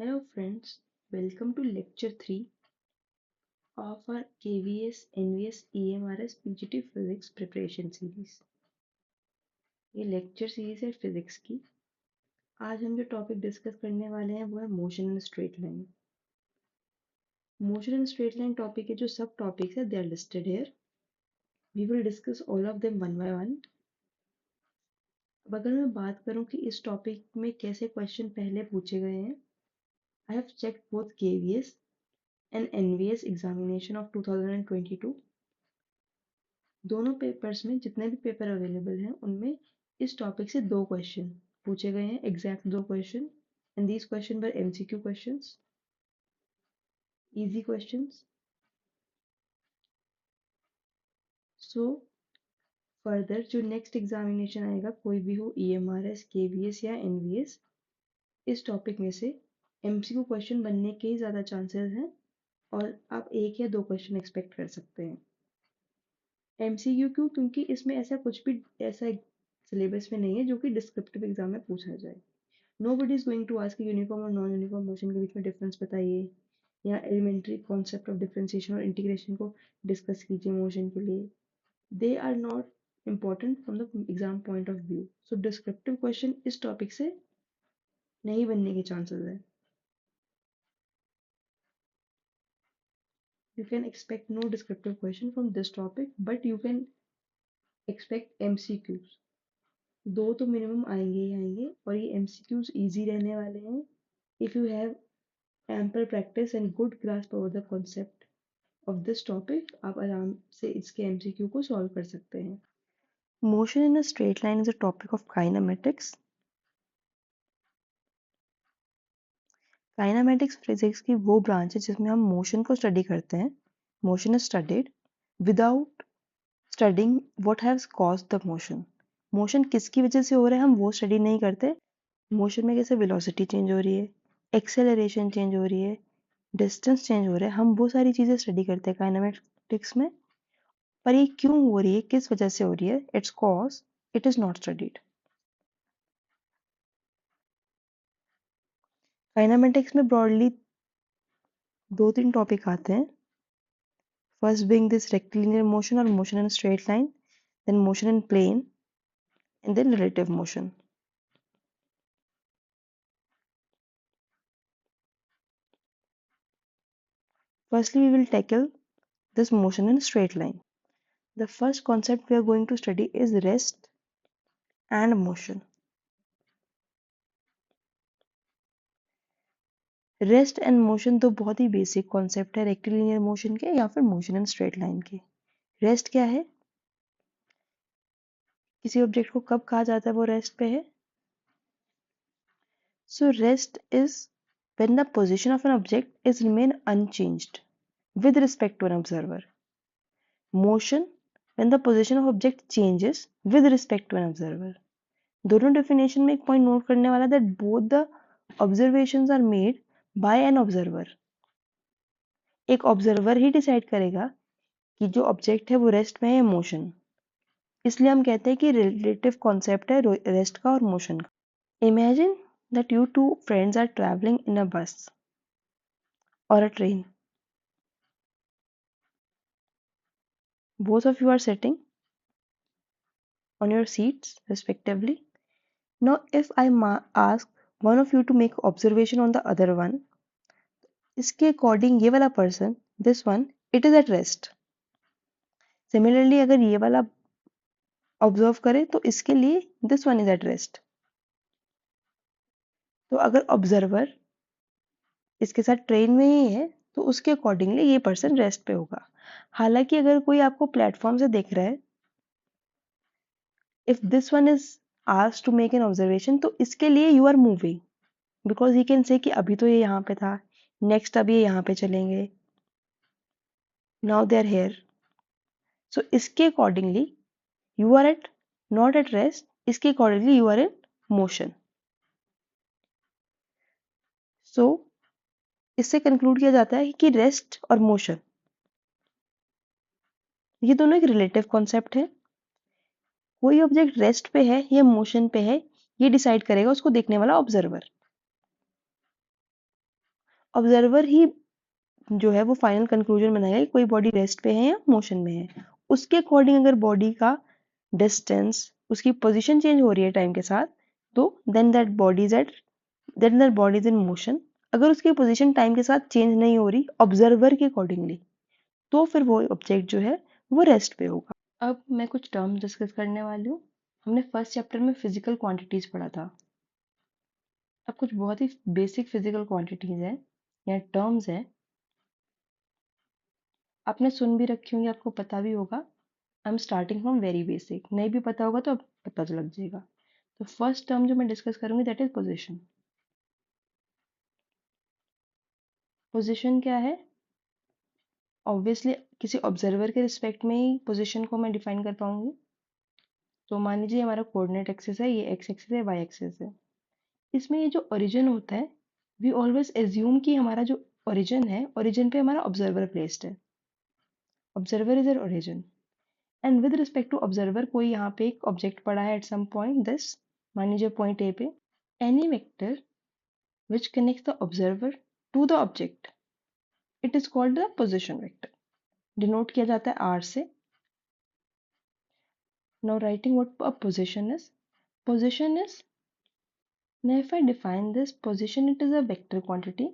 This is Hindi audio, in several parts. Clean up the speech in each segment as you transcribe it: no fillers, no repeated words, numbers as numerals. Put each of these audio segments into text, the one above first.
Hello friends, welcome to lecture 3 of our KVS, NVS, EMRS PGT Physics Preparation Series. ये लेक्चर सीरीज है फिजिक्स की। आज हम जो टॉपिक डिस्कस करने वाले हैं वो है motion in straight line. Motion in straight line topic के जो सब टॉपिक्स है they are listed here. We will discuss all of them one by one. अब अगर मैं बात करूं कि इस टॉपिक में कैसे क्वेश्चन पहले पूछे गए हैं, I have checked both KVS and NVS examination of 2022। दोनों पेपर्स में जितने भी पेपर अवेलेबल हैं उनमें इस टॉपिक से 2 क्वेश्चन पूछे गए हैं, exact 2 question, and these question were MCQ questions, easy questions. So further जो नेक्स्ट एग्जामिनेशन आएगा, कोई भी हो EMRS, KVS या NVS, इस टॉपिक में से MCQ क्वेश्चन बनने के ही ज़्यादा चांसेस हैं और आप 1 या 2 क्वेश्चन एक्सपेक्ट कर सकते हैं। MCQ क्यों? क्योंकि इसमें ऐसा कुछ भी ऐसा सिलेबस में नहीं है जो कि डिस्क्रिप्टिव एग्जाम में पूछा जाए। Nobody is going to ask uniform और नॉन यूनिफॉर्म मोशन के बीच में डिफरेंस बताइए या एलिमेंट्री कॉन्सेप्ट ऑफ डिफरेंशिएशन और इंटीग्रेशन को डिस्कस कीजिए मोशन के लिए। They are not important from the exam point of view. So descriptive question इस टॉपिक से नहीं बनने के चांसेस है। You can expect no descriptive question from this topic, but you can expect MCQs। 2 तो मिनिमम आएंगे ही आएंगे और ये MCQs इजी रहने वाले हैं। If you have ample practice and good grasp over the concept of this topic, आप आराम से इसके MCQ को सॉल्व कर सकते हैं। Motion in a straight line is a topic of kinematics. Kinematics physics की वो ब्रांच है जिसमें हम मोशन को स्टडी करते हैं। Motion is studied without studying what has caused the motion. Motion किसकी वजह से हो रहा है हम वो स्टडी नहीं करते। मोशन में कैसे वेलोसिटी चेंज हो रही है, एक्सेलरेशन चेंज हो रही है, डिस्टेंस चेंज हो रहा है, हम वो सारी चीज़ें स्टडी करते हैं काइनेमेटिक्स में। पर ये क्यों हो रही है, किस वजह से हो रही है, it's cause it is not studied. Kinematics में ब्रॉडली 2-3 टॉपिक आते हैं। First being this rectilinear motion और motion in straight line, then motion in plane and then relative motion. Firstly, we will tackle this motion in straight line. The first concept we are going to study is rest and motion. Rest and motion तो बहुत ही बेसिक कॉन्सेप्ट है रेक्टिलिनियर मोशन के या फिर मोशन इन स्ट्रेट लाइन के। रेस्ट क्या है? किसी ऑब्जेक्ट को कब कहा जाता है वो रेस्ट पे है? So rest is when the position of an object is remain unchanged with respect to an observer. Motion when the position of object changes with respect to an observer. दोनों डेफिनेशन में एक पॉइंट नोट करने वाला that both the observations are made by an observer. एक ऑब्जर्वर ही डिसाइड करेगा कि जो ऑब्जेक्ट है वो रेस्ट में है या मोशन। इसलिए हम कहते हैं कि रिलेटिव कॉन्सेप्ट है रेस्ट का और मोशन का। Imagine that you two friends are travelling in a bus और a train. Both of you are sitting on your seats respectively. Now if I ask one of you to make observation on the other one, इसके अकॉर्डिंग ये वाला person, this one, it is at rest. Similarly अगर ये वाला ऑब्जर्व करे तो इसके लिए this one is at rest. तो अगर ऑब्जर्वर इसके साथ ट्रेन में ही है तो उसके अकॉर्डिंगली ये पर्सन रेस्ट पे होगा। हालांकि अगर कोई आपको प्लेटफॉर्म से देख रहा है, if this one is asked to make an observation, तो इसके लिए you are moving because he can say कि अभी तो ये यहाँ पे था, नेक्स्ट अब ये यहाँ पे चलेंगे, now they are here. So इसके accordingly you are at not at rest, इसके accordingly you are in motion. So इससे कंक्लूड किया जाता है कि रेस्ट और मोशन ये दोनों एक रिलेटिव कॉन्सेप्ट है। कोई ऑब्जेक्ट रेस्ट पे है या मोशन पे है ये डिसाइड करेगा उसको देखने वाला ऑब्जर्वर। ऑब्जर्वर ही जो है वो फाइनल कंक्लूजन बनाएगा कि कोई बॉडी रेस्ट पे है या मोशन में है। उसके अकॉर्डिंग अगर बॉडी का डिस्टेंस, उसकी पोजीशन चेंज हो रही है टाइम के साथ, तो then that body is in motion. अगर उसकी पोजीशन टाइम के साथ चेंज नहीं हो रही ऑब्जर्वर के अकॉर्डिंगली, तो फिर वो ऑब्जेक्ट जो है वो रेस्ट पे होगा। अब मैं कुछ टर्म्स डिस्कस करने वाली हूँ। हमने फर्स्ट चैप्टर में फिजिकल क्वांटिटीज पढ़ा था। अब कुछ बहुत ही बेसिक फिजिकल क्वांटिटीज हैं या टर्म्स हैं, आपने सुन भी रखी होंगी, आपको पता भी होगा। I am starting from very basic, नहीं भी पता होगा तो पता तो लग जाएगा। तो फर्स्ट टर्म जो मैं डिस्कस करूंगी दैट इज पोजीशन। पोजीशन क्या है? ऑब्वियसली किसी ऑब्जर्वर के रिस्पेक्ट में ही पोजीशन को मैं डिफाइन कर पाऊंगी। तो मान लीजिए हमारा कोऑर्डिनेट एक्सिस है, ये एक्स एक्सिस है, वाई एक्सिस है। इसमें ये जो ओरिजिन होता है, वी ऑलवेज एज्यूम कि हमारा जो ओरिजिन है, ओरिजिन पे हमारा ऑब्जर्वर प्लेस्ड है। Observer is an origin and with respect to observer कोई यहाँ पे एक ऑब्जेक्ट पड़ा है एट सम पॉइंट दिस, मान लीजिए पॉइंट ए पे, any vector which connects the observer to the object, it is called the position vector. Denote किया जाता है आर से। Now writing what a position is, position is, now if I define this position, it is a vector quantity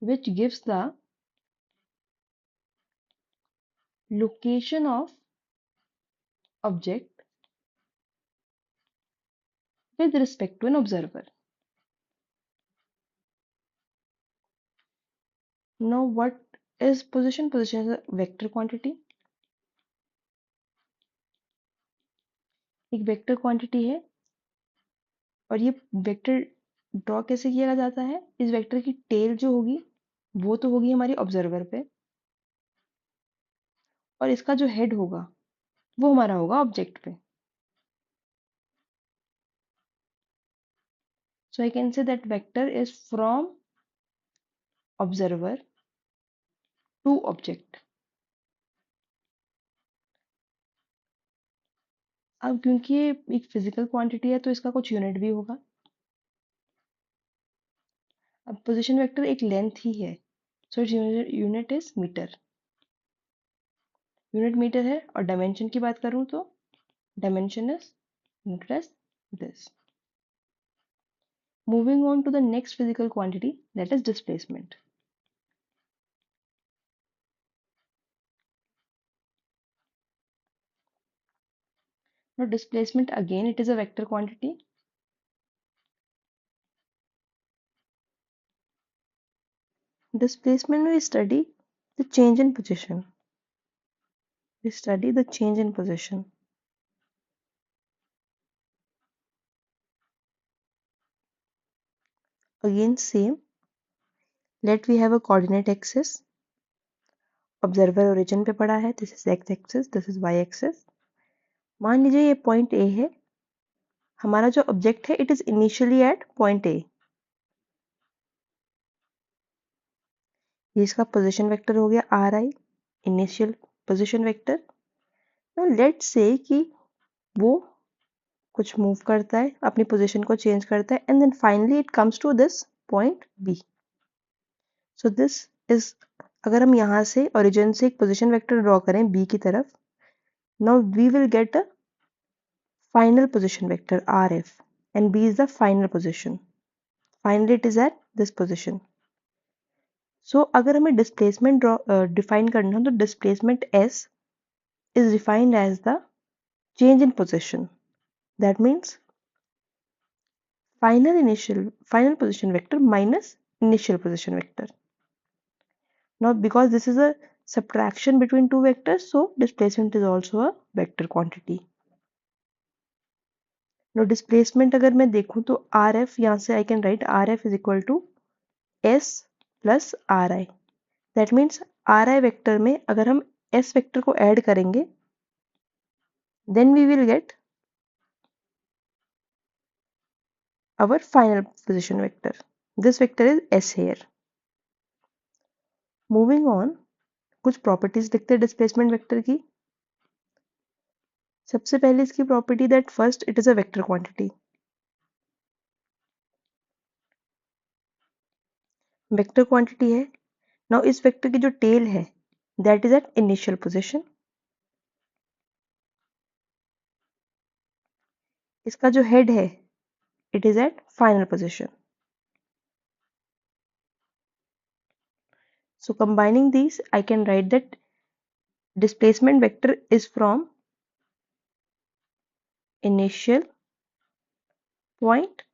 which gives the location of object with respect to an observer. Now what is position? Position is a vector quantity. एक वेक्टर क्वांटिटी है और ये वेक्टर ड्रॉ कैसे किया जाता है? इस वेक्टर की टेल जो होगी वो तो होगी हमारी ऑब्जर्वर पे, और इसका जो हेड होगा वो हमारा होगा ऑब्जेक्ट पे। So I can say that vector is from observer to object. अब क्योंकि ये एक फिजिकल क्वांटिटी है तो इसका कुछ यूनिट भी होगा। अब पोजीशन वेक्टर एक लेंथ ही है, so unit is metre, unit metre है। और डायमेंशन की बात करूं तो dimension is unit as this. Moving on to the next physical quantity that is displacement. Now displacement again it is a vector quantity. Displacement we study the change in position. We study the change in position. Again same. Let we have a coordinate axis. Observer origin पे पड़ा है. This is x axis. This is y axis. मान लीजिए ये पॉइंट A है. हमारा जो ऑब्जेक्ट है it is initially at point A. ये इसका पोजीशन वेक्टर हो गया RI, initial position vector. Now let's say कि वो कुछ मूव करता है, अपनी पोजीशन को चेंज करता है and then finally it comes to this point B. So this is, अगर हम यहाँ से ओरिजिन से एक पोजीशन वेक्टर ड्रॉ करें B की तरफ, now we will get a final position vector RF and B is the final position. Finally it is at this position. So अगर हमें डिस्प्लेसमेंट डिफाइन करना हो तो displacement S is defined as the change in position. That means final position vector minus initial position vector. Now because this is a subtraction between two vectors, so displacement is also a vector quantity. Now displacement अगर मैं देखूं तो RF, यहाँ से I can write RF is equal to S plus RI. That means RI vector में अगर हम S vector को add करेंगे then we will get our final position vector. This vector is S here. Moving on, कुछ प्रॉपर्टीज लिखते हैं डिस्प्लेसमेंट वेक्टर की। सबसे पहले इसकी property that first it is a vector quantity. Vector quantity है। नाउ इस वेक्टर की जो टेल है that is at initial position, इसका जो हेड है it is at final position. So combining these, I can write that displacement vector is from initial point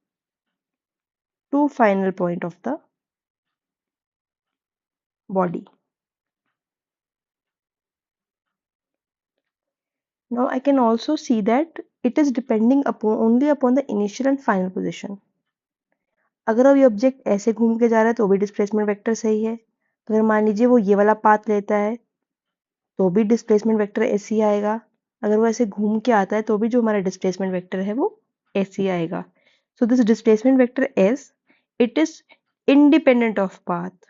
to final point of the body. Now I can also see that it is depending upon only upon the initial and final position. अगर अब ये ऑब्जेक्ट ऐसे घूम के जा रहा है तो भी डिस्प्लेसमेंट वेक्टर सही है. अगर मान लीजिए वो ये वाला पाथ लेता है तो भी डिस्प्लेसमेंट वेक्टर ऐसे ही आएगा. अगर वो ऐसे घूम के आता है तो भी जो हमारा डिस्प्लेसमेंट वेक्टर है वो ऐसे ही आएगा. So this displacement vector S it is independent of path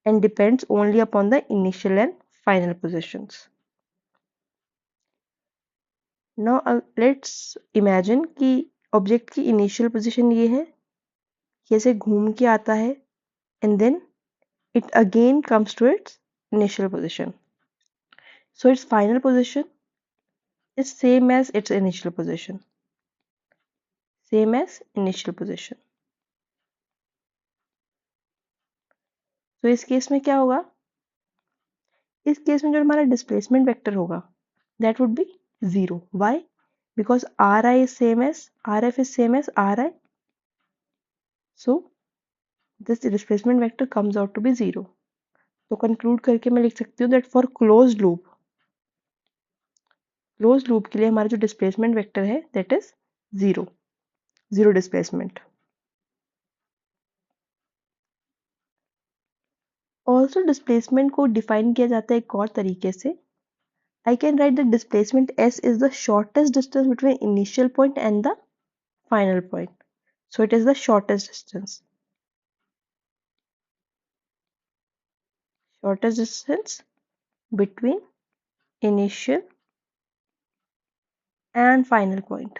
and depends only upon the initial and final positions. Now let's imagine कि ऑब्जेक्ट की इनिशियल पोजीशन ये है, ये ऐसे घूम के आता है and then it again comes to its initial position. So its final position is same as its initial position. Same as initial position. तो इस केस में क्या होगा? इस केस में जो हमारा डिस्प्लेसमेंट वेक्टर होगा that would be 0. Why? Because Ri is same as Rf is same as Ri. So this displacement vector comes out to be 0. तो कंक्लूड करके मैं लिख सकती हूँ दैट फॉर क्लोज्ड लूप के लिए हमारा जो डिस्प्लेसमेंट वेक्टर है that is 0. 0 displacement. Also displacement को डिफाइन किया जाता है एक और तरीके से. आई can right the displacement S is the shortest distance between initial point and the final point. So it is the shortest distance. Shortest distance between initial and final point.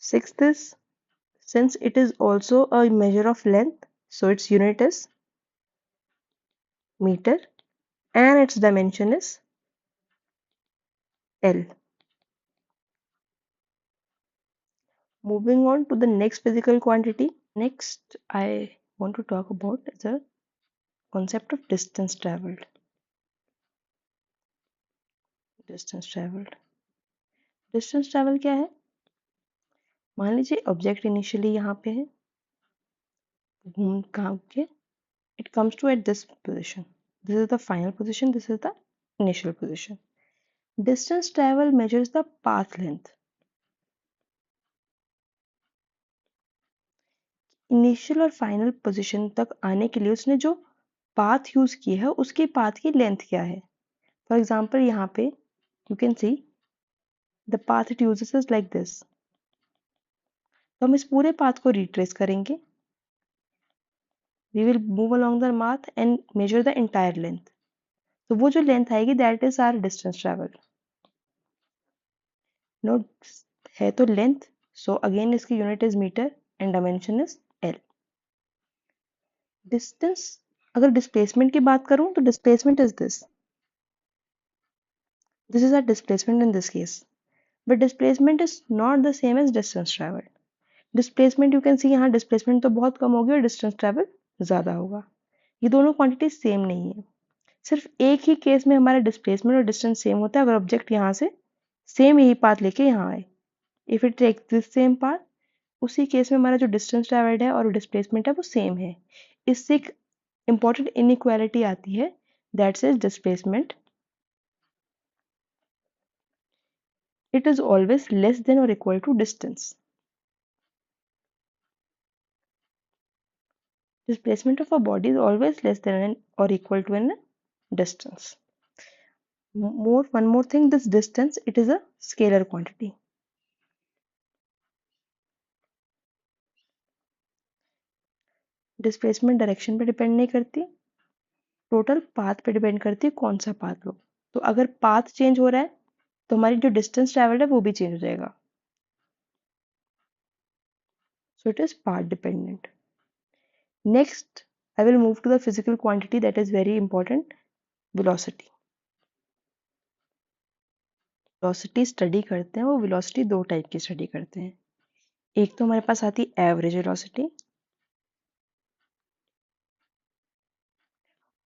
Sixth is, since it is also a measure of length, so its unit is meter and its dimension is L. Moving on to the next physical quantity. Next, I want to talk about the concept of distance traveled. Distance traveled. Distance travel क्या है? मान लीजिए ऑब्जेक्ट इनिशियली यहाँ पे है, घूम घाम के it comes to at this position. This is the final position, this is the initial position. Distance travel measures the path length. Initial और फाइनल पोजीशन तक आने के लिए उसने जो पाथ यूज की है उसके पाथ की लेंथ क्या है. फॉर एग्जाम्पल यहाँ पे you can see the path it uses is like this. तो हम इस पूरे पाथ को रिट्रेस करेंगे. We will move along the path and measure the entire length. तो वो जो लेंथ आएगी that is our distance travel. नो है तो लेंथ, सो अगेन इसकी unit is metre and dimension is L. Distance, अगर डिस्प्लेसमेंट की बात करूं तो displacement is this. This is our displacement in this case. But displacement is not the same as distance traveled. Displacement you can see यहाँ displacement तो बहुत कम होगी और distance travel ज़्यादा होगा. ये दोनों क्वांटिटी सेम नहीं है. सिर्फ एक ही केस में हमारा डिस्प्लेसमेंट और डिस्टेंस सेम होता है अगर ऑब्जेक्ट यहाँ से सेम यही पाथ लेके यहाँ आए. If it take this same path, उसी केस में हमारा जो डिस्टेंस ट्रेवल्ड है और डिस्प्लेसमेंट है वो सेम है. इससे एक इंपॉर्टेंट इनइक्वालिटी आती है that is displacement it is always less than or equal to distance. Displacement of a body is always less than or equal to an distance. One more thing, this distance, it is a scalar quantity. Displacement direction पे डिपेंड नहीं करती, टोटल पाथ पे डिपेंड करती है कौन सा पाथ लो. तो अगर पाथ चेंज हो रहा है तो हमारी जो डिस्टेंस ट्रेवल्ड है वो भी चेंज हो जाएगा. So it is path dependent. Next, I will move to the physical quantity that is very important, velocity. Velocity study करते हैं, वो velocity दो टाइप की स्टडी करते हैं. एक तो हमारे पास आती है एवरेज वेलोसिटी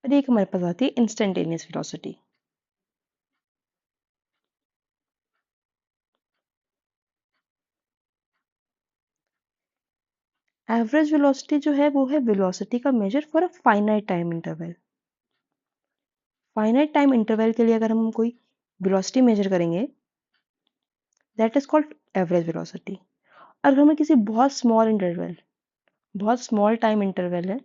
और एक हमारे पास आती है इंस्टेंटेनियस वेलोसिटी. एवरेज वेलोसिटी जो है वो है वेलोसिटी का measure for a finite time interval. Finite time interval के लिए अगर हम कोई वेलोसिटी मेजर करेंगे that is called average velocity. अगर हमें किसी बहुत स्मॉल टाइम इंटरवल है,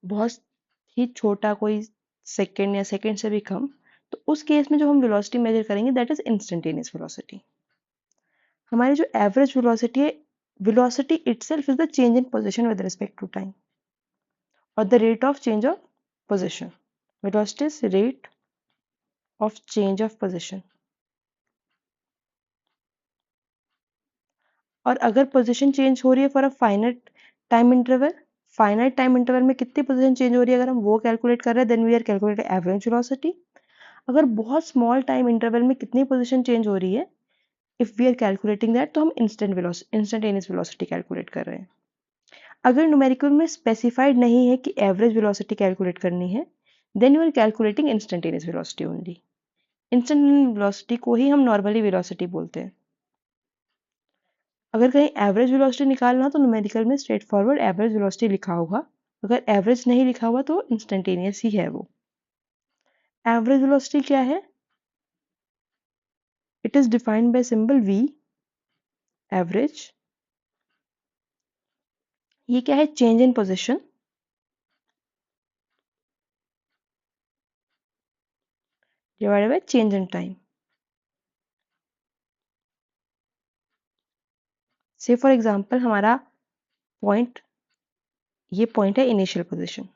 बहुत ही छोटा कोई सेकेंड या सेकेंड से भी कम, तो उस केस में जो हम वेलोसिटी मेजर करेंगे दैट इज इंस्टेंटेनियस वेलोसिटी. हमारी जो एवरेज वेलोसिटी है, velocity itself is the change in position with respect to time और the rate of change of position. Velocity is rate of change of position. और अगर पोजीशन चेंज हो रही है for a finite time interval में कितनी पोजीशन चेंज हो रही है अगर हम वो कैलकुलेट कर रहे हैं then we are calculating average velocity. अगर बहुत स्मॉल टाइम इंटरवल में कितनी पोजीशन चेंज हो रही है if we are calculating that तो हम इंस्टेंटेनियस वेलोसिटी कैलकुलेट कर रहे हैं. अगर न्यूमेरिकल में स्पेसिफाइड नहीं है कि एवरेज वेलोसिटी कैलकुलेट करनी है then you are calculating instantaneous velocity only. Instantaneous velocity को ही हम नॉर्मली वेलोसिटी बोलते हैं. अगर कहीं एवरेज वेलोसिटी निकालना हो तो न्यूमेरिकल में स्ट्रेट फॉरवर्ड एवरेज वेलोसिटी लिखा होगा. अगर एवरेज नहीं लिखा हुआ तो इंस्टेंटेनियस ही है वो. एवरेज वेलोसिटी क्या है? It is defined by symbol v. Average ये क्या है? Change in position divided by change in time. से फॉर एग्जांपल हमारा ये पॉइंट है इनिशियल पोजीशन.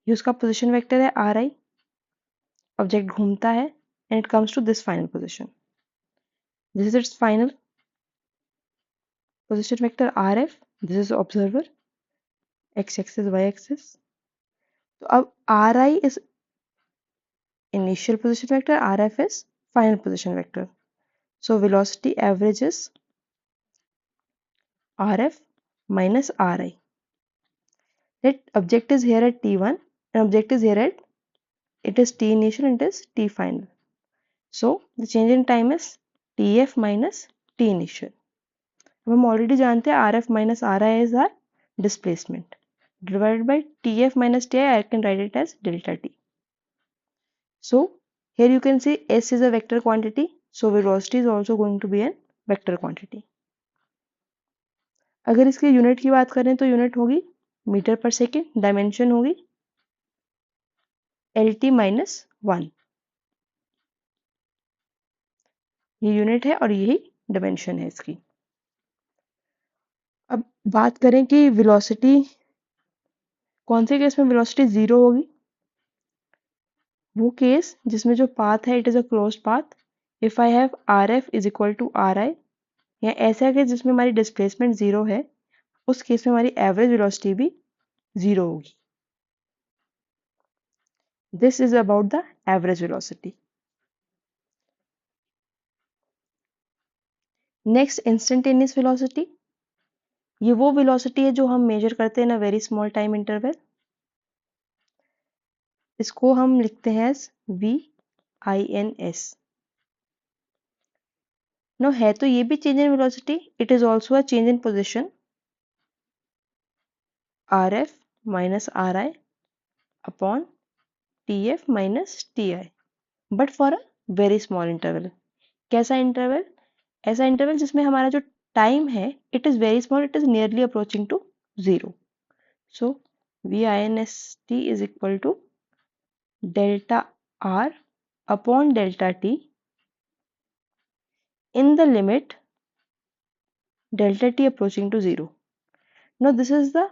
ये उसका पोजीशन वेक्टर है आर आई. ऑब्जेक्ट घूमता है and it comes to this final position. This is its final position vector R F. This is observer X axis Y axis. तो अब R I is initial position vector, RF is final position vector. So velocity average is RF minus RI. That object is here at T1 and object is here at it is T initial and it is T final. So the change in time is TF minus T initial. अब हम ऑलरेडी जानते हैं RF minus RI is our displacement. Divided by TF minus TI, I can write it as delta T. So here you can see S is a vector quantity. So velocity is also going to be a vector quantity. अगर इसके यूनिट की बात करें तो यूनिट होगी मीटर पर सेकेंड. डायमेंशन होगी LT माइनस 1. ये यूनिट है और यही डायमेंशन है इसकी. अब बात करें कि वेलोसिटी कौन से केस में वेलोसिटी 0 होगी. वो केस जिसमें जो पाथ है it is a closed path. If I have RF is equal to RI या ऐसा केस जिसमें हमारी डिस्प्लेसमेंट 0 है उस केस में हमारी एवरेज वेलोसिटी भी 0 होगी. This is about the average velocity. Next instantaneous velocity. ये वो वेलोसिटी है जो हम मेजर करते हैं in a very small time interval. इसको हम लिखते हैं VINS. नो है तो ये भी change in velocity. It is also a change in position RF minus RI upon TF minus TI but for a very small interval. कैसा इंटरवल? ऐसा इंटरवल जिसमें हमारा जो टाइम है it is very small. It is nearly approaching to 0. So VINST is equal to delta R upon delta T in the limit delta T approaching to 0. Now this is the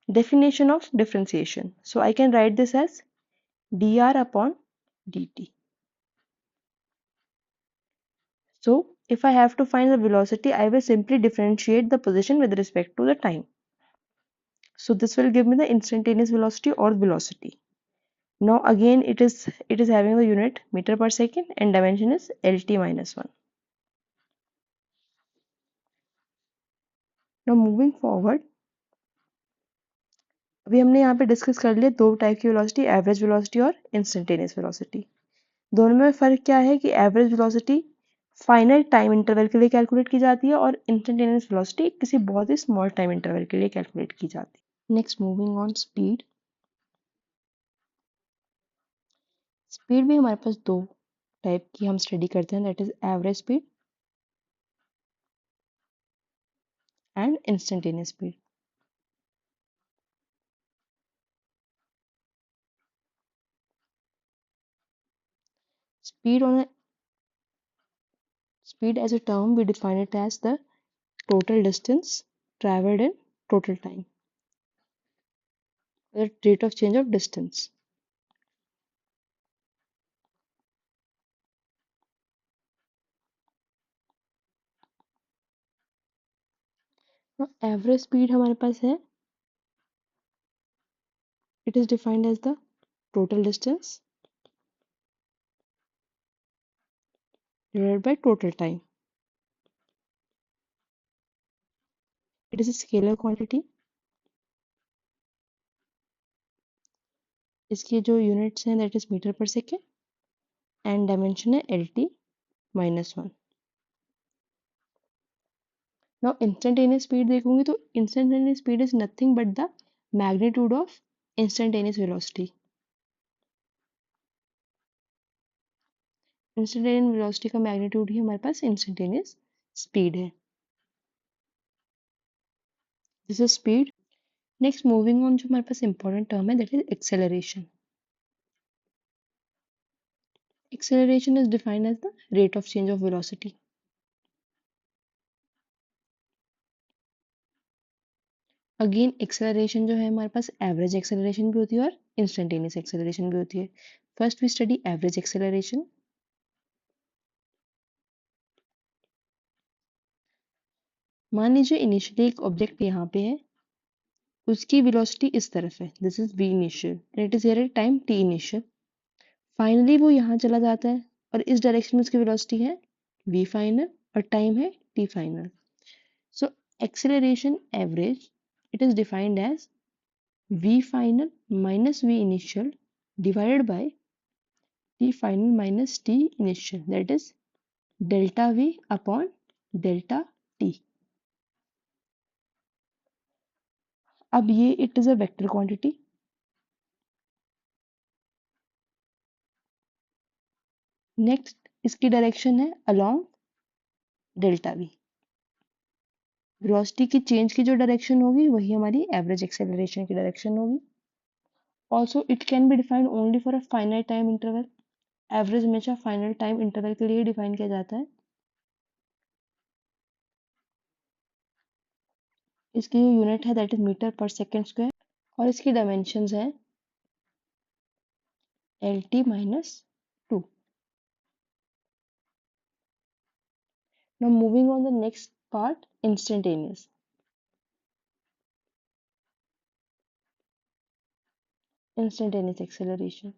definition of differentiation. So I can write this as dr upon dt. So if I have to find the velocity, I will simply differentiate the position with respect to the time. So this will give me the instantaneous velocity or velocity. Now again it is having the unit meter per second and dimension is lt minus 1. Now moving forward, अभी हमने यहाँ पे डिस्कस कर लिया दो टाइप की वेलोसिटी, एवरेज वेलोसिटी और इंस्टेंटेनियस वेलोसिटी। दोनों में फ़र्क क्या है कि average velocity finite time interval के लिए कैलकुलेट की जाती है और इंस्टेंटेनियस वेलोसिटी किसी बहुत ही स्मॉल टाइम इंटरवल के लिए कैलकुलेट की जाती है। Next moving on speed. Speed भी हमारे पास दो टाइप की हम स्टडी करते हैं, that is average speed and instantaneous speed. Speed on a speed as a term, we define it as the total distance traveled in total time, the rate of change of distance. Now, average speed हमारे पास है, it is defined as the total distance divided by total time. It is a scalar quantity. इसकी जो units हैं that is meter per second and dimension है LT minus 1. Now instantaneous speed देखूंगी तो instantaneous speed is nothing but the magnitude of instantaneous velocity. Instantaneous velocity का मैग्नीट्यूड ही हमारे पास इंस्टेंटेनियस स्पीड है। This is speed. Next moving on, जो हमारे पास इंपॉर्टेंट टर्म है that is acceleration. Acceleration is defined as the rate of change of velocity. Again acceleration जो है हमारे पास एवरेज एक्सेलरेशन भी होती है और इंस्टेंटेनियस एक्सेलरेशन भी होती है। First we study average acceleration. मान लीजिए इनिशियली एक ऑब्जेक्ट यहाँ पे है, उसकी वेलोसिटी इस तरफ है, this is v initial and it is here at time t initial. Finally वो यहाँ चला जाता है और इस डायरेक्शन में उसकी वेलोसिटी है v फाइनल और टाइम है t final. So acceleration average it is defined as v final minus v initial divided by t final minus t initial, that is delta v upon delta t. अब ये it is a vector quantity. Next इसकी डायरेक्शन है along delta v. वेलोसिटी की चेंज की जो डायरेक्शन होगी वही हमारी एवरेज एक्सेलरेशन की डायरेक्शन होगी। Also it can be defined only for a finite time interval. Average हमेशा फाइनल टाइम इंटरवल के लिए डिफाइन किया जाता है। इसकी जो यूनिट है दैट इज मीटर पर सेकेंड स्क्वायर और इसकी डायमेंशंस है LT minus 2. Now moving on the next part, instantaneous. Instantaneous acceleration.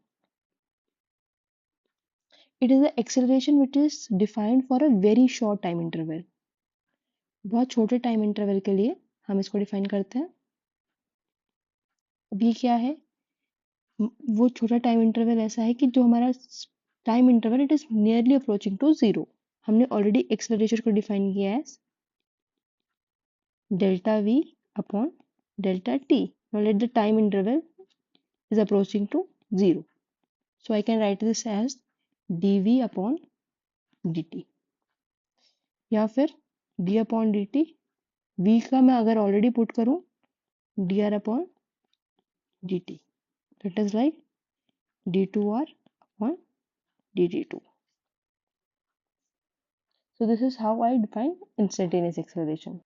It is the acceleration which is defined for a very short time interval. बहुत छोटे टाइम इंटरवल के लिए हम इसको डिफाइन करते हैं। अब ये क्या है, वो छोटा टाइम इंटरवल ऐसा है कि जो हमारा time interval it is nearly approaching to zero. हमने ऑलरेडी एक्सेलरेशन को डिफाइन किया है delta v upon delta t. Now let the time interval is approaching to 0. So I can write this as dv upon dt या फिर d upon dt। v का मैं अगर ऑलरेडी पुट करूं dr upon dt, that is like d2r upon dt2. So this is how I define instantaneous acceleration.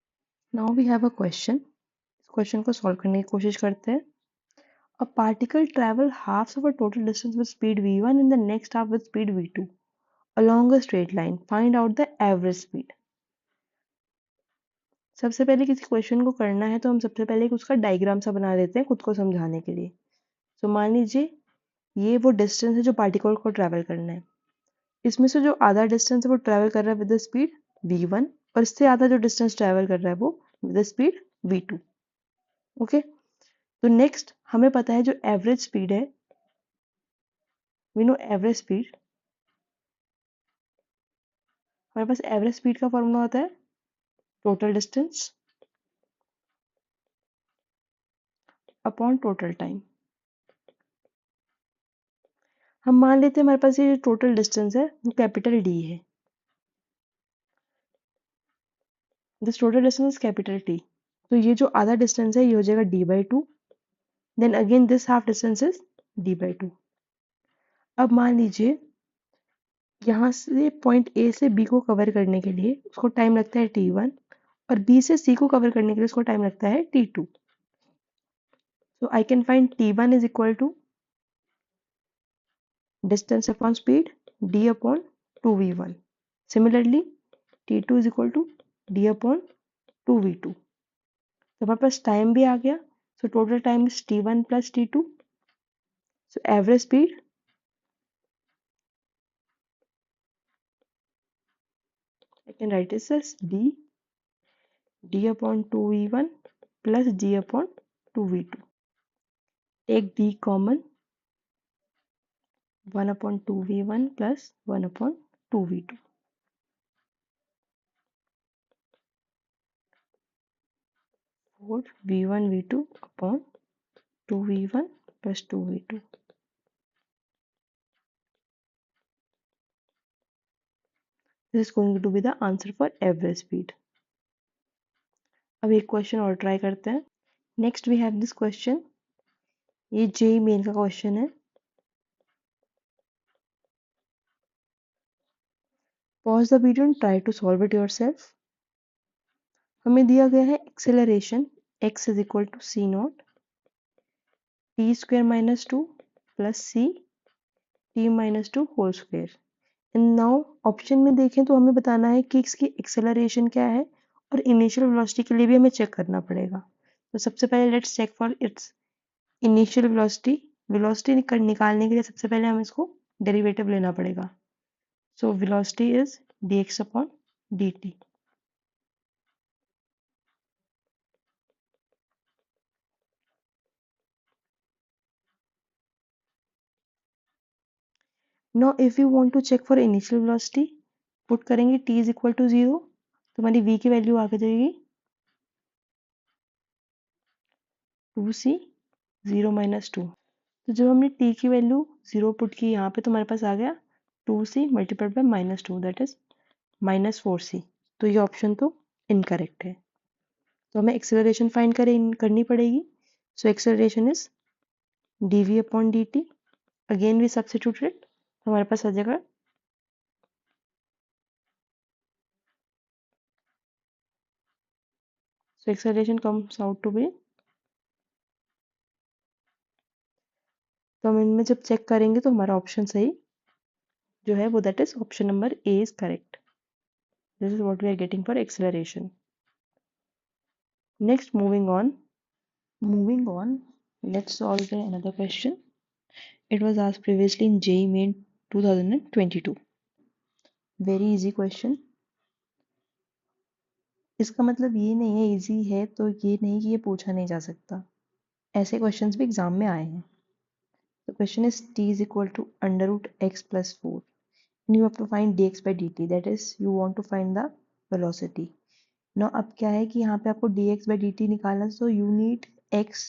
Now we have a question. इस क्वेश्चन को सॉल्व करने की कोशिश करते हैं। A particle travel halves of a total distance with speed v1 and the next half with speed v2 along a straight line. Find out the average speed. सबसे पहले किसी क्वेश्चन को करना है तो हम सबसे पहले उसका डायग्राम सा बना देते हैं खुद को समझाने के लिए. तो मान लीजिए ये वो डिस्टेंस है जो पार्टिकल को ट्रैवल करना है. इसमें से जो आधा डिस्टेंस है वो ट्रैवल कर रहा है विद द स्पीड v1 और इससे आधा जो डिस्टेंस ट्रैवल कर रहा है वो with the speed v2. Okay, तो नेक्स्ट हमें पता है जो एवरेज स्पीड है, वी नो एवरेज स्पीड. हमारे पास एवरेज स्पीड का फॉर्मूला होता है total distance upon total time. हम मान लेते हैं हमारे पास ये टोटल डिस्टेंस है वो कैपिटल डी है. This total distance capital T. तो ये जो आधा डिस्टेंस है ये हो जाएगा d/2. Then again this half distance is d/2. अब मान लीजिए यहाँ से पॉइंट ए से बी को कवर करने के लिए उसको टाइम लगता है t1 और बी से सी को कवर करने के लिए उसको टाइम लगता है t2. So I can find t1 is equal to distance upon speed d upon 2v1. Similarly, t2 is equal to d upon 2v2. तो हमारे पास टाइम भी आ गया. So total time is t1 plus t2. So average speed I can write this as d upon 2v1 plus d upon 2v2. Take d common, 1 upon 2v1 plus 1 upon 2v2. For v1 v2 upon 2v1 plus 2v2. This is going to be the answer for average speed. अब एक क्वेश्चन और ट्राई करते हैं. Next we have this question. ये जेईई मेन का क्वेश्चन है. Pause the video and try to solve it yourself. हमें दिया गया है acceleration x is equal to c naught T square minus 2 plus C T minus 2 whole square. And now option में देखें तो हमें बताना है कि इसकी एक्सेलरेशन क्या है और इनिशियल वेलोसिटी के लिए भी हमें चेक करना पड़ेगा. तो सबसे पहले let's check for its initial velocity. Velocity निकालने के लिए सबसे पहले हमें इसको डेरिवेटिव लेना पड़ेगा. So velocity is dx upon dt. Now if you want to check for initial velocity put करेंगे t इज इक्वल टू 0 तो हमारी v की वैल्यू आ जाएगी 2c 0 माइनस 2. तो जब हमने t की वैल्यू 0 पुट की यहाँ पे तो हमारे पास आ गया 2c multiplied by minus 2 that is minus 4c. तो ये ऑप्शन तो इनकरेक्ट है. तो हमें एक्सेलरेशन फाइंड करनी पड़ेगी. So acceleration is dv upon dt. Again we substituted तो हमारे पास आ जाएगा so acceleration comes out to be. तो हम इनमें जब चेक करेंगे तो हमारा ऑप्शन सही जो है वो that is option number A is correct. This is what we are getting for acceleration. Next moving on let's solve another question. It was asked previously in JEE Main 2022. Very easy question. इसका मतलब ये नहीं है इजी है तो ये नहीं कि ये पूछा नहीं जा सकता. ऐसे क्वेश्चंस भी एग्जाम में आए हैं. The question is t is equal to under root x plus 4 and you have to find dx by dt, that is you want to find the velocity. Now अब क्या है कि यहाँ पे आपको dx by dt निकालना है, so you need x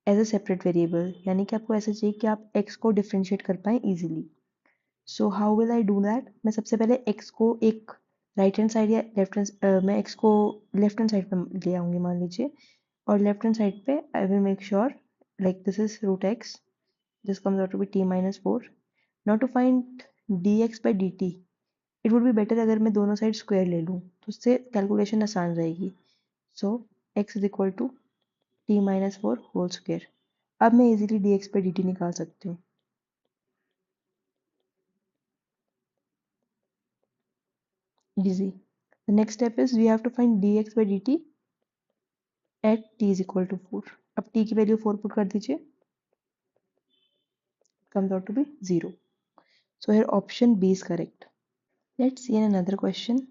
as a separate variable, यानी कि आपको ऐसा चाहिए कि आप x को differentiate कर पाएँ easily. So how will I do that? मैं सबसे पहले x को एक राइट हैंड साइड या लेफ्ट हैंड मैं x को लेफ्ट हैंड साइड पे ले आऊँगी मान लीजिए और लेफ्ट हैंड साइड पे I will make sure like this is root x. This comes out to be t minus 4. Now to find dx by dt, it would be better अगर मैं दोनों साइड स्क्वायर ले लूँ तो उससे कैलकुलेशन आसान रहेगी. So x is equal to t minus 4 whole square. अब मैं इजीली dx by dt निकाल सकती हूँ. Easy. The next step is we have to find dx by dt at t is equal to 4. अब t की वैल्यू 4 पुट कर दीजिए. Comes out to be 0. So here option B is correct. Let's see in another question.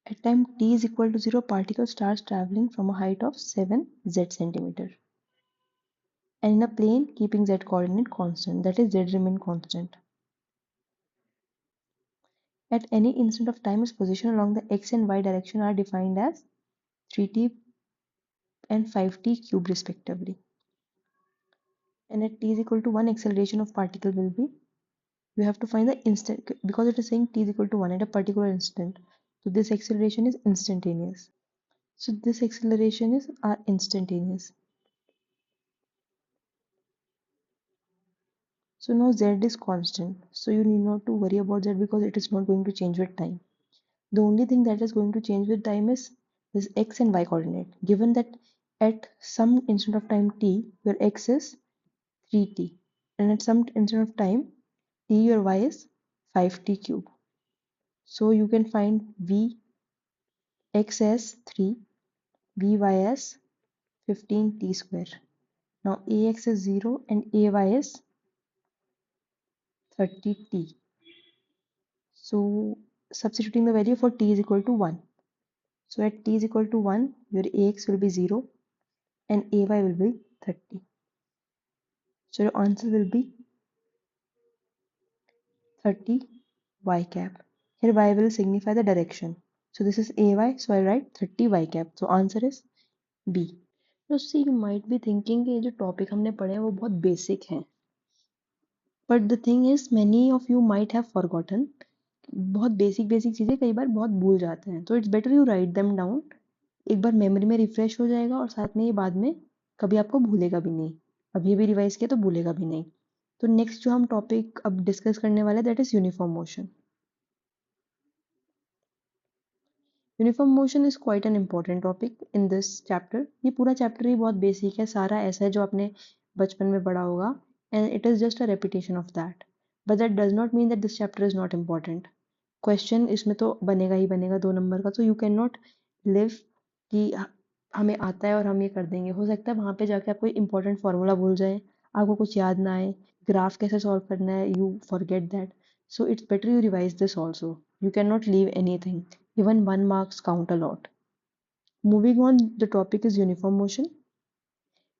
At time t is equal to 0, particle starts traveling from a height of 7 z centimeter and in a plane keeping z coordinate constant, that is z remain constant. At any instant of time, its position along the x and y direction are defined as 3t and 5t cube respectively. And at t is equal to 1, acceleration of particle will be, we have to find the instant, because it is saying t is equal to 1 at a particular instant. So this acceleration is instantaneous. So this acceleration is instantaneous. So now z is constant. So you need not to worry about z because it is not going to change with time. The only thing that is going to change with time is this x and y coordinate. Given that at some instant of time t, your x is 3t, and at some instant of time t, your y is 5t cube. So you can find vx as 3, vy as 15t square. Now ax is 0 and ay is 30t. So substituting the value for t is equal to 1. So at t is equal to 1, your ax will be 0 and ay will be 30. So your answer will be 30 y cap. Here y will signify the direction. So this is ay, so I write 30 y cap. So answer is B. So see, you might be thinking कि ये जो टॉपिक हमने पढ़े हैं वो बहुत बेसिक हैं. But the thing is, many of you might have forgotten. बहुत बेसिक बेसिक चीज़ें कई बार बहुत भूल जाते हैं. तो it's better you write them down. एक बार मेमोरी में रिफ्रेश हो जाएगा और साथ में ये बाद में कभी आपको भूलेगा भी नहीं. अभी भी रिवाइज किया तो भूलेगा भी नहीं. तो नेक्स्ट जो हम टॉपिक अब डिस्कस करने वाले that is uniform motion. Uniform motion is quite an important topic in this chapter. ये पूरा चैप्टर ही बहुत बेसिक है. सारा ऐसा है जो आपने बचपन में पढ़ा होगा and it is just a repetition of that. But that does not mean that this chapter is not important. Question इसमें तो बनेगा ही बनेगा 2 नंबर का. तो यू कैन नॉट लिव कि हमें आता है और हम ये कर देंगे. हो सकता है वहाँ पे जाके आप कोई इंपॉर्टेंट फार्मूला भूल जाए, आपको कुछ याद ना आए, ग्राफ कैसे सॉल्व करना है you forget that. So it's better you revise this also. You can not leave anything. Even 1 marks count a lot. Moving on, the topic is uniform motion.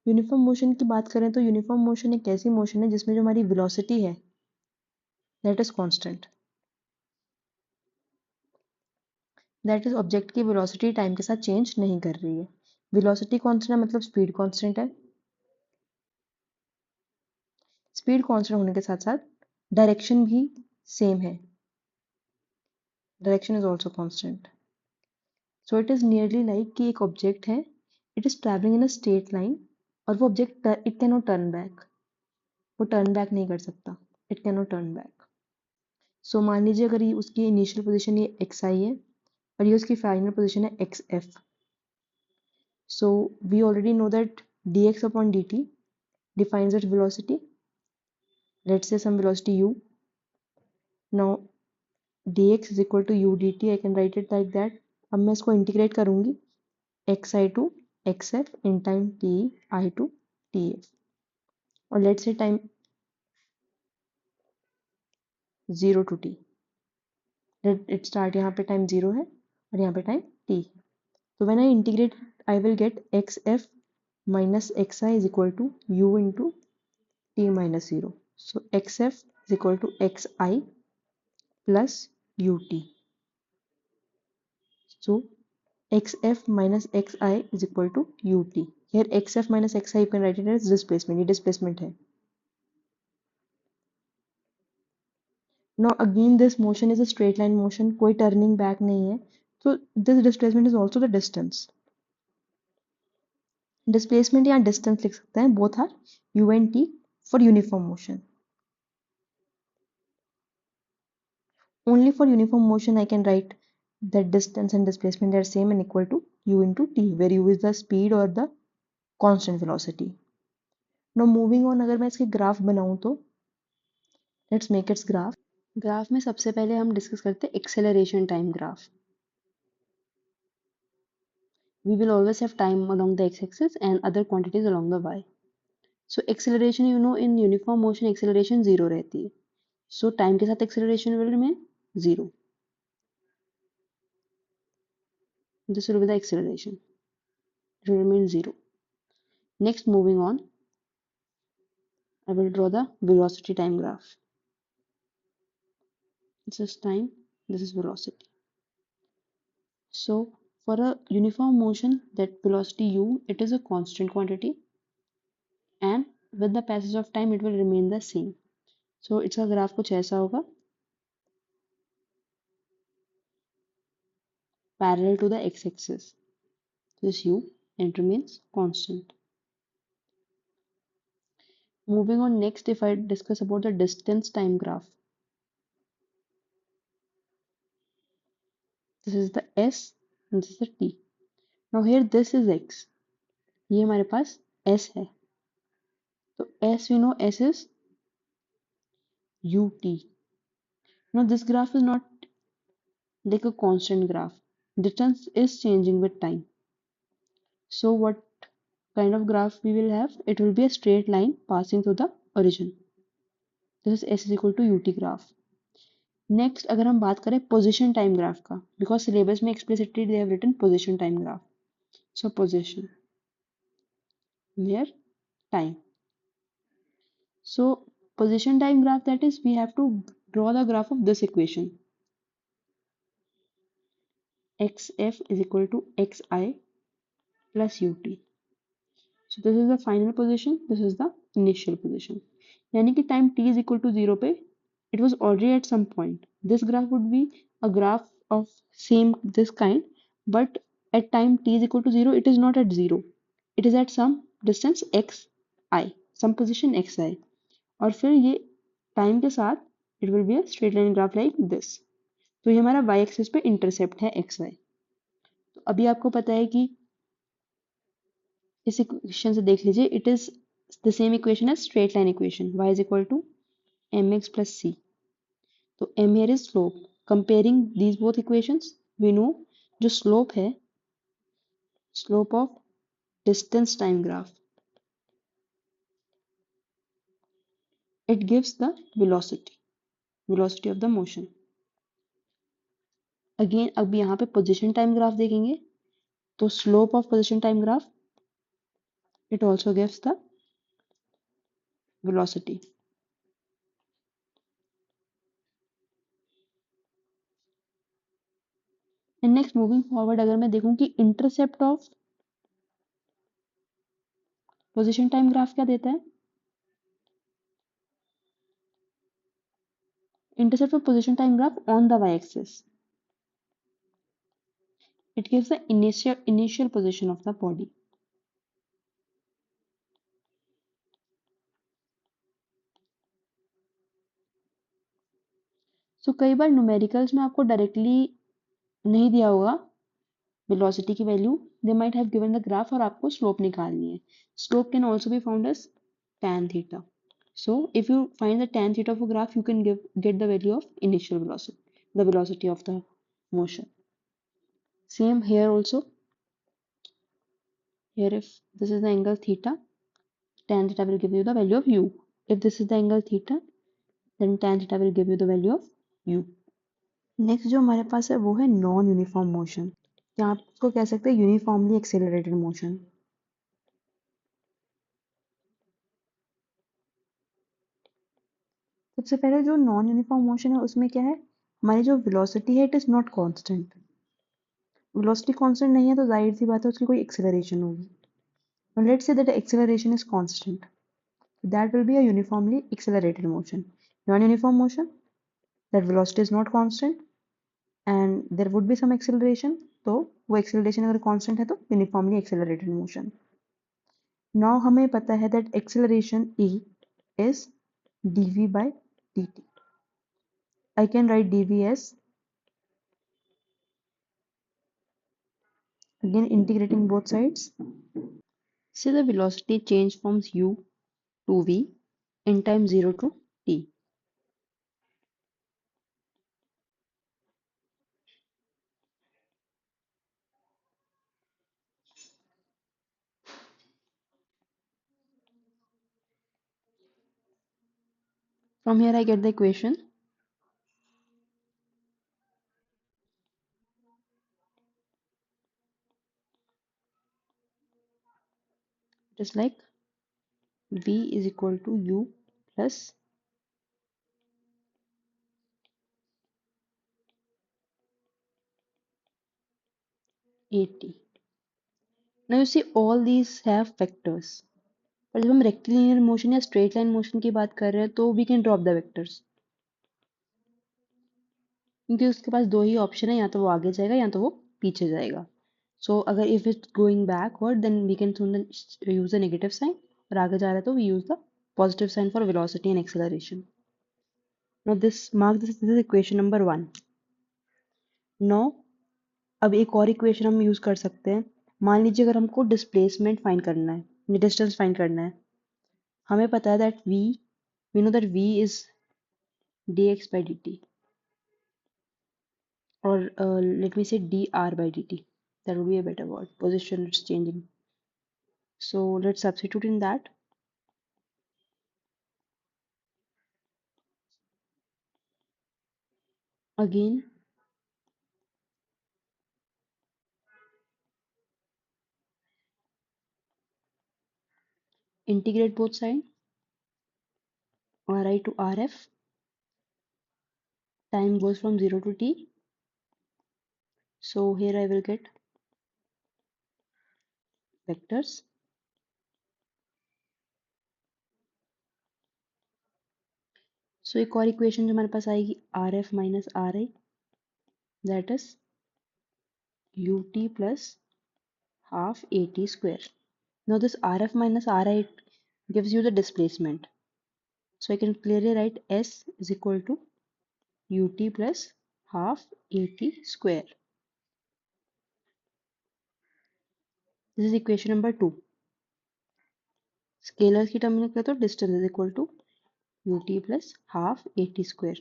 Uniform motion की बात करें तो यूनिफॉर्म मोशन एक ऐसी मोशन है जिसमें जो हमारी वेलोसिटी है that is constant. That is object की वेलोसिटी टाइम के साथ चेंज नहीं कर रही है. वेलोसिटी कांस्टेंट है मतलब स्पीड कांस्टेंट है. स्पीड कांस्टेंट होने के साथ साथ डायरेक्शन भी सेम है. Direction is also constant. So it is nearly like कि एक ऑब्जेक्ट है, it is travelling in a straight line और वो object it can not turn back. वो टर्न बैक नहीं कर सकता. It can not turn back. So मान लीजिए अगर ये उसकी इनिशियल पोजीशन ये एक्स आई है और ये उसकी फाइनल पोजीशन है x f. So we already know that d x upon d t defines that velocity. Let's say some velocity u. Now dx is equal to u dt. I can write it like that. अब मैं इसको इंटीग्रेट करूंगी x i to x f in time t i to t f. और let's say time 0 to t. Let it start. यहाँ पे टाइम 0 है और यहाँ पे टाइम t है. So when I integrate, I will get xf minus xi is equal to u into t minus 0. So xf is equal to xi plus ut. So xf minus xi is equal to ut. Here xf minus xi you can write it as displacement. ये displacement है. Now again this motion is a straight line motion. कोई turning back नहीं है. So this displacement is also the distance. Displacement या distance लिख सकते हैं. Both are u and t for uniform motion. Only for uniform motion I can write that distance and displacement are same and equal to u into t, where u is the speed or the constant velocity. Now moving on, अगर मैं इसके ग्राफ बनाऊं तो let's make it's graph. Graph में सबसे पहले हम डिस्कस करते हैं acceleration time graph. We will always have time along the x-axis and other quantities along the y. So acceleration, you know, in uniform motion acceleration 0 रहती है. So time के साथ acceleration will remain 0. This will be the acceleration. It will remain 0. Next, moving on, I will draw the velocity time graph. This is time, this is velocity. So for a uniform motion, that velocity u, it is a constant quantity, and with the passage of time it will remain the same. So इसका ग्राफ कुछ ऐसा होगा, parallel to the x-axis. This u and remains constant. Moving on, next, if I discuss about the distance time graph, this is the s and this is the t. Now here this is x, ये हमारे पास s है, तो s, we know s is ut. Now this graph is not like a constant graph. Distance is changing with time. So what kind of graph we will have? It will be a straight line passing through the origin. This is s is equal to ut graph. Next अगर हम बात करें पोजीशन टाइम ग्राफ का, बिकॉज सिलेबस में explicitly they have written position time graph. So position where time. So position time graph, that is we have to draw the graph of this equation. xf is equal to xi plus ut. So this is the final position, this is the initial position. यानी कि time t is equal to 0 पे it was already at some point. This graph would be a graph of same this kind, but at time t is equal to 0 it is not at 0. It is at some distance xi, some position xi. और फिर ये टाइम के साथ it will be a straight line graph like this. तो ये हमारा y एक्सिस पे इंटरसेप्ट है xy. तो अभी आपको पता है कि इस इक्वेशन से देख लीजिए, it is the same equation as straight line equation. y is equal to mx plus c. तो m here is slope. Comparing these both equations, we know जो स्लोप है, slope of distance time graph, it gives the velocity, velocity of the motion. Again अब यहाँ पे पोजीशन टाइम ग्राफ देखेंगे तो slope of position time graph, it also gives the velocity. And next moving forward, अगर मैं देखूं कि intercept of position time graph क्या देता है, intercept of position time graph on the y-axis. It gives the initial position of the body. So कई बार न्यूमेरिकल्स में आपको डायरेक्टली नहीं दिया होगा वेलोसिटी की value, they might have given the graph और आपको स्लोप निकालनी है. Slope can also be found as tan theta. So if you find the tan theta of a graph, you can get the value of initial velocity, the velocity of the motion. Same here also. Here if this is the angle theta, tan theta will give you the value of u. If this is the angle theta, then tan theta will give you the value of u. Next जो हमारे पास है वो है नॉन यूनिफॉर्म मोशन, या आप इसको कह सकते हैं यूनिफॉर्मली एक्सेलरेटेड मोशन. सबसे पहले जो नॉन यूनिफॉर्म मोशन है उसमें क्या है, हमारी जो वेलोसिटी है it is not constant. Velocity constant नहीं है तो जाहिर सी बात है उसकी कोई एक्सेलरेशन होगी. Now let's say that the acceleration is constant. That will be a uniformly accelerated motion. Non-uniform motion, that velocity is not constant and there would be some acceleration. तो वो acceleration अगर constant है तो uniformly accelerated motion. Now हमें पता है that acceleration E is dv by dt. I can write dv as, again integrating both sides. See the velocity change from u 2v in time 0 to t. From here I get the equation. It is like v is equal to u plus at. Now you see all these have vectors. पर जब हम रेक्टिलिनियर मोशन या स्ट्रेट लाइन मोशन की बात कर रहे हैं तो we can drop the vectors, क्योंकि उसके पास दो ही ऑप्शन है, या तो वो आगे जाएगा या तो वो पीछे जाएगा. सो अगर if it's going backward then we can use the negative sign, और आगे जा रहा है तो we use the positive sign for velocity and acceleration. Now this mark this is equation number 1. Now अब एक और इक्वेशन हम यूज कर सकते हैं. मान लीजिए अगर हमको डिस्प्लेसमेंट फाइंड करना है, डिस्टेंस फाइंड करना है, हमें पता है that we know that v is dx by dt, or let me say dr by dt. That would be a better word. Position is changing. So let's substitute in that. Again, integrate both sides. Ri to rf. Time goes from 0 to t. So here I will get vectors. So एक और equation जो हमारे पास आएगी rf minus ri, that is ut plus half at square. Now this rf minus ri gives you the displacement. So I can clearly write s is equal to ut plus half at square. This is equation number 2. Scalars की टर्म में निकला तो distance is equal to ut plus half at square.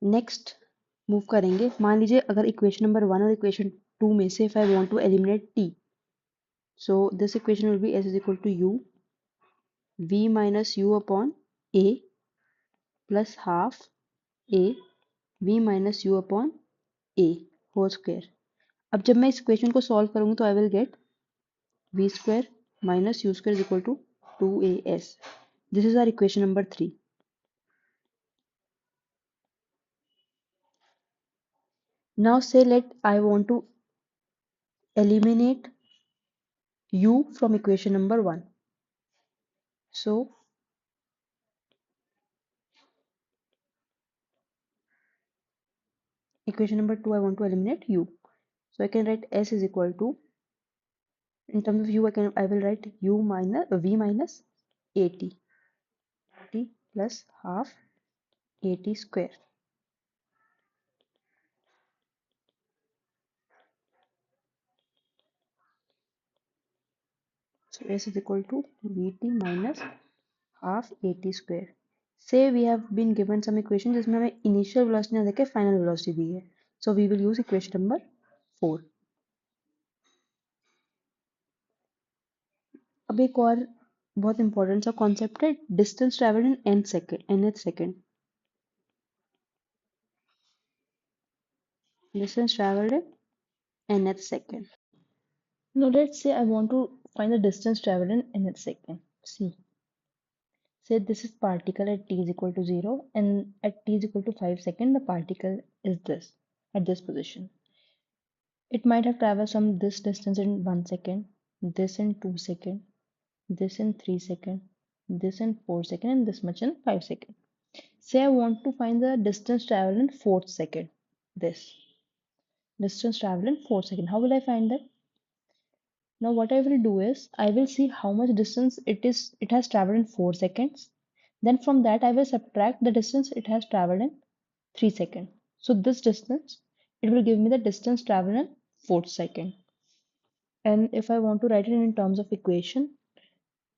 Next move करेंगे. मान लीजिए अगर इक्वेशन नंबर 1 और इक्वेशन 2 में से if I want to eliminate t, so this equation will be s is equal to u v minus u upon a plus half a v minus u upon a whole square. अब जब मैं इस इक्वेशन को सॉल्व करूंगी तो I will get v square minus u square is equal to 2as. This is our equation number 3. Now say let I want to eliminate u from equation number 1. So equation number 2 I want to eliminate u. So I can write s is equal to, in terms of u I will write u minus v minus at t plus half at square. So s is equal to vt minus half at square. Say we have been given some equation जिसमें हमें initial velocity ना देके final velocity दी है. So we will use equation number 4. अब एक और बहुत इंपॉर्टेंट सा कॉन्सेप्ट है, distance travel in nth second. Distance traveled in nth second. Now let's say I want to find the distance traveled in nth second. See, say this is particle at t is equal to 0, and at t is equal to 5 seconds the particle is this, at this position. It might have traveled some this distance in 1 second, this in 2 seconds, this in 3 seconds, this in 4 seconds, and this much in 5 seconds. Say I want to find the distance traveled in 4th second. This distance traveled in 4 seconds. How will I find that? Now what I will do is I will see how much distance it has traveled in 4 seconds. Then from that I will subtract the distance it has traveled in 3 seconds. So this distance, it will give me the distance traveled in 4th second. And if I want to write it in terms of equation,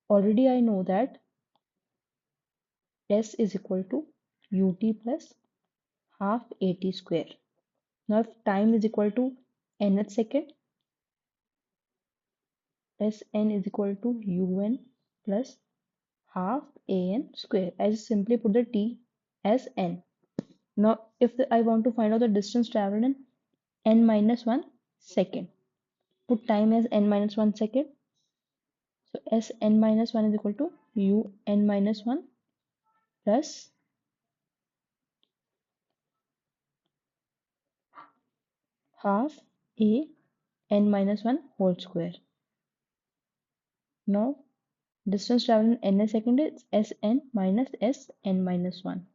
already I know that S is equal to ut plus half at square. Now if time is equal to nth second, Sn is equal to un plus half an square. I just simply put the t as n. Now if I want to find out the distance traveled in n minus 1 second, put time as n minus 1 second. So Sn minus 1 is equal to un minus 1 plus half a n minus 1 whole square. Now distance traveled in n second is Sn minus Sn minus 1.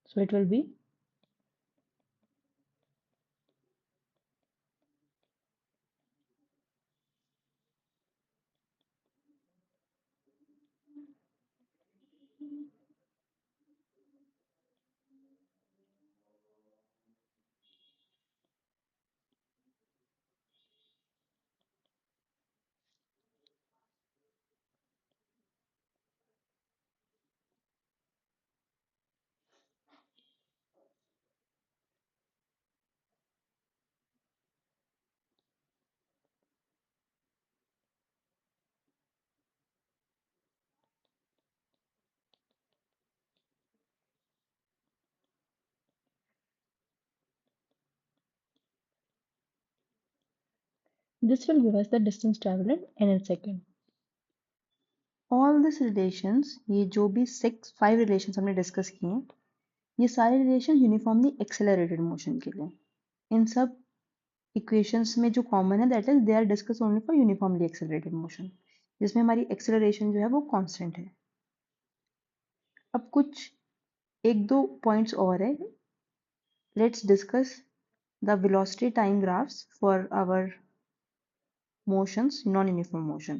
So it will be this will give us the distance traveled in n second. All these relations, ये जो भी 5 relations हमने डिस्कस किए हैं, ये सारे रिलेशन यूनिफॉर्मली एक्सेलरेटेड मोशन के लिए. इन सब इक्वेशंस में जो कॉमन है that is they are discuss only for uniformly accelerated motion, जिसमें हमारी एक्सेलरेशन जो है वो कांस्टेंट है. अब कुछ एक दो पॉइंट्स और है. Let's discuss the velocity time graphs for our motions, non-uniform motion.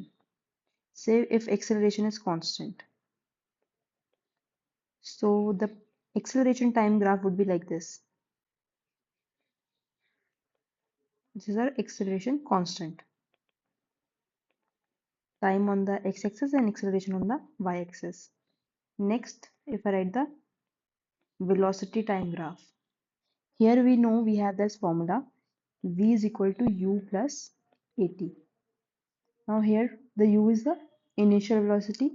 Say if acceleration is constant. So the acceleration time graph would be like this. This is our acceleration constant. Time on the x-axis and acceleration on the y-axis. Next, if I write the velocity time graph. Here we know we have this formula v is equal to u plus at. Now here the u is the initial velocity,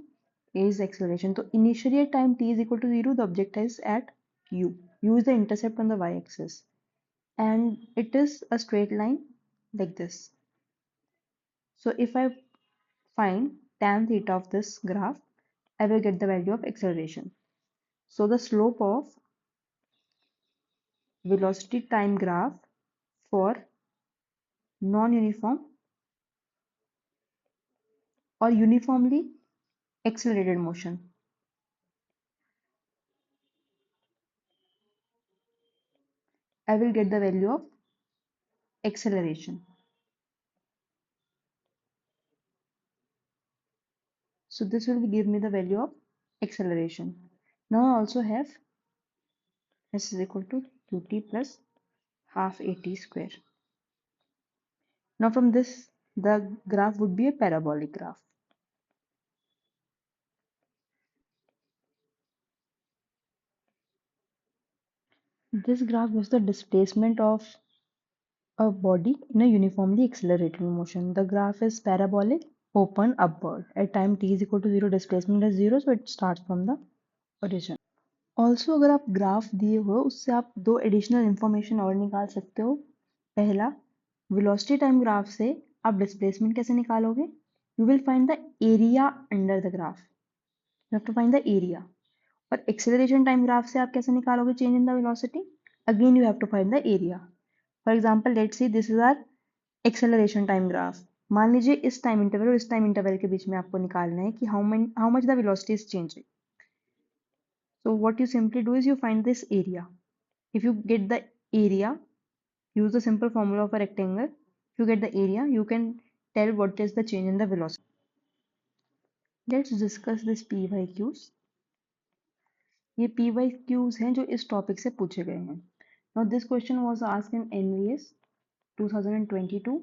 a is acceleration. So initially at time t is equal to 0, the object is at u. U is the intercept on the y-axis. And it is a straight line like this. So if I find tan theta of this graph, I will get the value of acceleration. So the slope of velocity time graph for non-uniform or uniformly accelerated motion. I will get the value of acceleration. So this will give me the value of acceleration. Now I also have s is equal to ut plus half at square. Now from this, the graph would be a parabolic graph. This graph gives the displacement of a body in a uniformly accelerated motion. The graph is parabolic, open upward. At time t is equal to 0, displacement is 0, so it starts from the origin. Also अगर आप ग्राफ दिए हो उससे आप दो एडिशनल इंफॉर्मेशन और निकाल सकते हो. पहला, वेलोसिटी टाइम ग्राफ से आप डिस्प्लेसमेंट कैसे निकालोगे? You will find the area under the graph. You have to find the area. और एक्सेलरेशन टाइम ग्राफ से आप कैसे निकालोगे change in the velocity? Again you have to find the area. For example let's see this is our acceleration time graph. मान लीजिए इस टाइम इंटरवल और इस टाइम इंटरवल के बीच में आपको निकालना है कि how much the velocity is changing. So what you simply do is you find this area. If you get the area, use the simple formula of a rectangle. If you get the area, you can tell what is the change in the velocity. Let's discuss this PYQs. ये PYQs हैं जो इस टॉपिक से पूछे गए हैं. Now this question was asked in NVS 2022.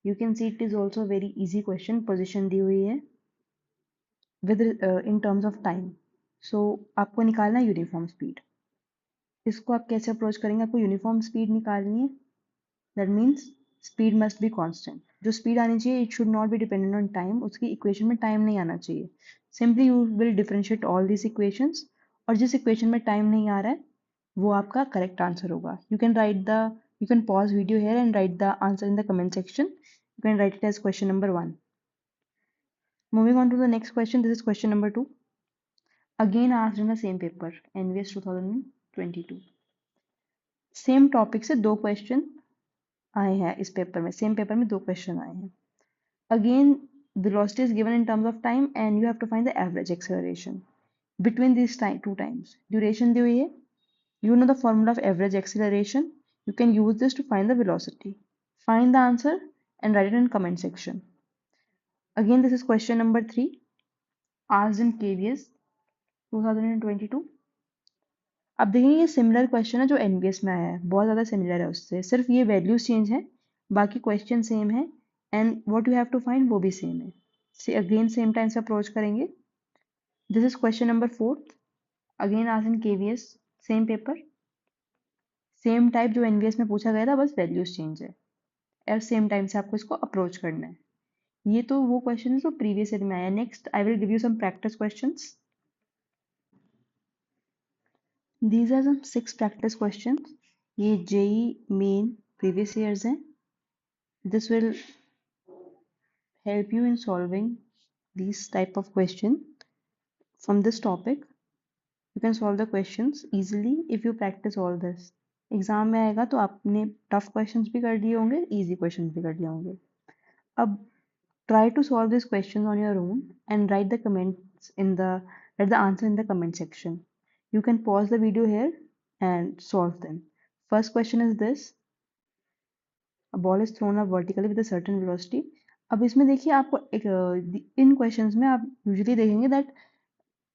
You can see it is also a very easy question. Position दी हुई है with in terms of time. So आपको निकालना है यूनिफॉर्म स्पीड. इसको आप कैसे अप्रोच करेंगे? आपको यूनिफॉर्म स्पीड निकालनी है. That means speed must be constant. जो स्पीड आनी चाहिए it should not be dependent on time. उसकी इक्वेशन में टाइम नहीं आना चाहिए. Simply you will differentiate all these equations और जिस इक्वेशन में टाइम नहीं आ रहा है वो आपका करेक्ट आंसर होगा. You can pause video here and write the answer in the comment section. You can write it as question number 1. Moving on to the next question. This is question number 2. Again asked in the same paper, NVS 2022. Same topic से दो क्वेश्चन आए हैं इस पेपर में. सेम पेपर में दो क्वेश्चन आए हैं. Again, velocity is given in terms of time and you have to find the average acceleration between these two times. Duration दी हुई है. You know the formula of average acceleration. You can use this to find the velocity. Find the answer and write it in comment section. Again, this is question number 3, asked in KVS 2022. अब देखेंगे ये सिमिलर क्वेश्चन है जो एनवीएस में आया है. बहुत ज़्यादा सिमिलर है उससे. सिर्फ ये वैल्यूज चेंज है, बाकी क्वेश्चन सेम है and what you have to find वो भी सेम है. अगेन सेम टाइम से अप्रोच करेंगे. This is question number 4, again asked in KVS, same paper, same type जो एनवीएस में पूछा गया था, बस वैल्यूज चेंज है और सेम टाइम से आपको इसको अप्रोच करना है. ये तो वो क्वेश्चन है जो प्रीवियस ईयर में आया. Next I will give you some practice questions. These are some 6 practice questions. ये JEE main previous years हैं. This will help you in solving these type of question from this topic. You can solve the questions easily if you practice all this. Exam में आएगा तो आपने टफ क्वेश्चंस भी कर लिए होंगे, इजी क्वेश्चंस भी कर लिए होंगे. अब try to solve these questions on your own and write the answer in the comment section. You can pause the video here and solve them. First question is this: a ball is thrown up vertically with a certain velocity. अब इसमें देखिए आपको इन क्वेश्चंस में आप यूजुअली देखेंगे that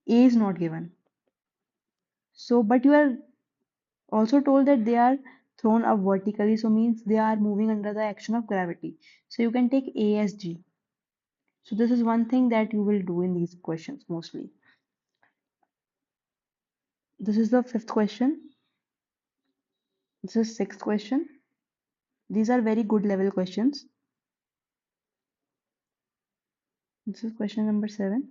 A is not given. So but you are also told that they are thrown up vertically, so means they are moving under the action of gravity. So you can take A as G. So this is one thing that you will do in these questions mostly. This is the 5th question. This is 6th question. These are very good level questions. This is question number 7.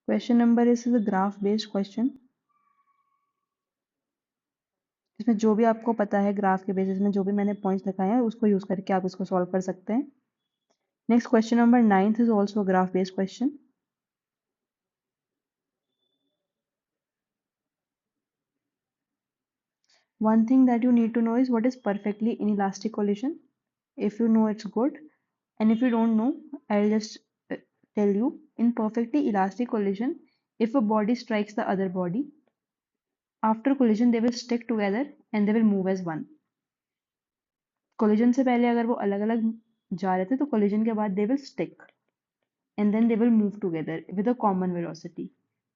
Question number is a graph based question. इसमें जो भी आपको पता है ग्राफ के बेसिस में जो भी मैंने पॉइंट्स दिखाए हैं उसको यूज करके आप इसको सॉल्व कर सकते हैं. Next question number 9th is also a graph based question. One thing that you need to know is what is perfectly inelastic collision. If you know, it's good, and if you don't know, I'll just tell you. In perfectly elastic collision, if a body strikes the other body, after collision they will stick together and they will move as one. Collision से पहले अगर वो अलग अलग जा रहे थे तो collision के बाद they will stick and then they will move together with a common velocity.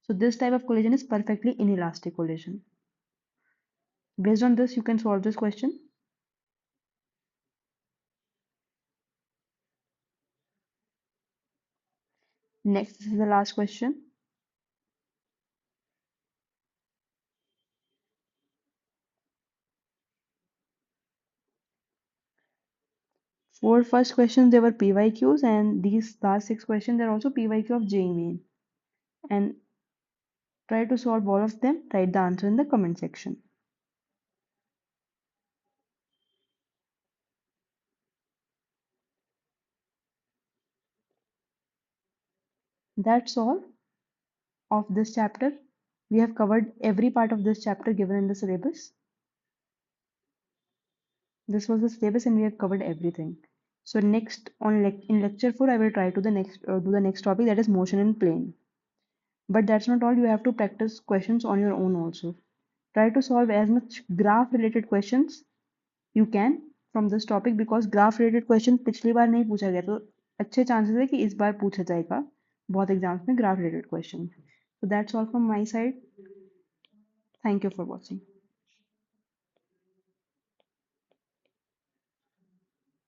So this type of collision is perfectly inelastic collision. Based on this, you can solve this question. Next, this is the last question. For first questions, they were PYQs, and these last 6 questions are also PYQ of JEE Main. And try to solve all of them. Write the answer in the comment section. That's all of this chapter. We have covered every part of this chapter given in the syllabus. This was the syllabus and we have covered everything. So next in lecture 4, I will try to do the next topic, that is motion in plane. But that's not all. You have to practice questions on your own also. Try to solve as much graph related questions you can from this topic because graph related question पिछली बार नहीं पूछा गया तो अच्छे chances है कि इस बार पूछा जाएगा बहुत एग्जाम्स में graph related question. So that's all from my side. Thank you for watching.